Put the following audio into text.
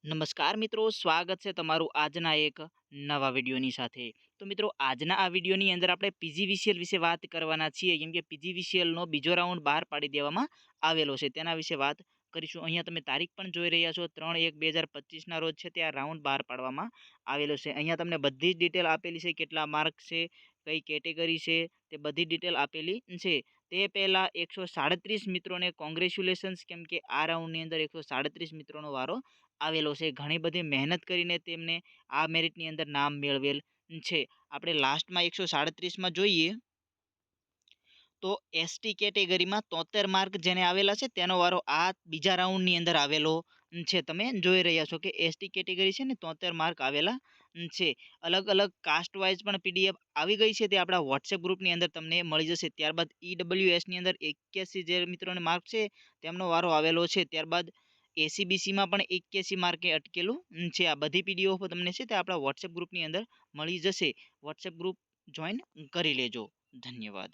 નમસ્કાર મિત્રો, સ્વાગત છે તમારું આજના એક નવા વિડીયોની સાથે. તો મિત્રો, આજના આ વિડીયોની અંદર આપણે પીજીવીસીએલ વિશે વાત કરવાના છીએ, કેમ કે પીજીવીસીએલનો બીજો રાઉન્ડ બહાર પાડી દેવામાં આવેલો છે. તેના વિશે વાત કરીશું. અહીંયા તમે તારીખ પણ જોઈ રહ્યા છો, 3/1/2025ના રોજ છે તે આ રાઉન્ડ બહાર પાડવામાં આવેલો છે. અહીંયા તમને બધી જ ડિટેલ આપેલી છે, કેટલા માર્ક છે, કઈ કેટેગરી છે, તે બધી ડિટેલ આપેલી છે. તે પહેલાં 137 મિત્રોને કોંગ્રેચ્યુલેશન્સ, કેમ કે આ રાઉન્ડની અંદર 137 મિત્રોનો વારો આવેલો છે. ઘણી બધી મહેનત કરીને તેમને આ મેરિટની અંદર નામ મેળવેલ છે. આપણે લાસ્ટમાં 137માં જોઈએ તો એસટી કેટેગરીમાં 73 માર્ક જેને આવેલા છે તેનો વારો આ બીજા રાઉન્ડની અંદર આવેલો છે. તમે જોઈ રહ્યા છો કે એસટી કેટેગરી છે ને 73 માર્ક આવેલા છે. અલગ અલગ કાસ્ટ વાઇઝ પણ પીડીએફ આવી ગઈ છે, તે આપણા વોટ્સએપ ગ્રુપની અંદર તમને મળી જશે. ત્યારબાદ ઈડબ્લ્યુએસની અંદર 81 જે મિત્રોને માર્ક છે તેમનો વારો આવેલો છે. ત્યારબાદ એસીબીસીમાં પણ 81 માર્કે અટકેલું છે. આ બધી પીડીએફ તમને છે તે આપણા વોટ્સએપ ગ્રુપની અંદર મળી જશે. વોટ્સએપ ગ્રુપ જોઈન કરી લેજો. ધન્યવાદ.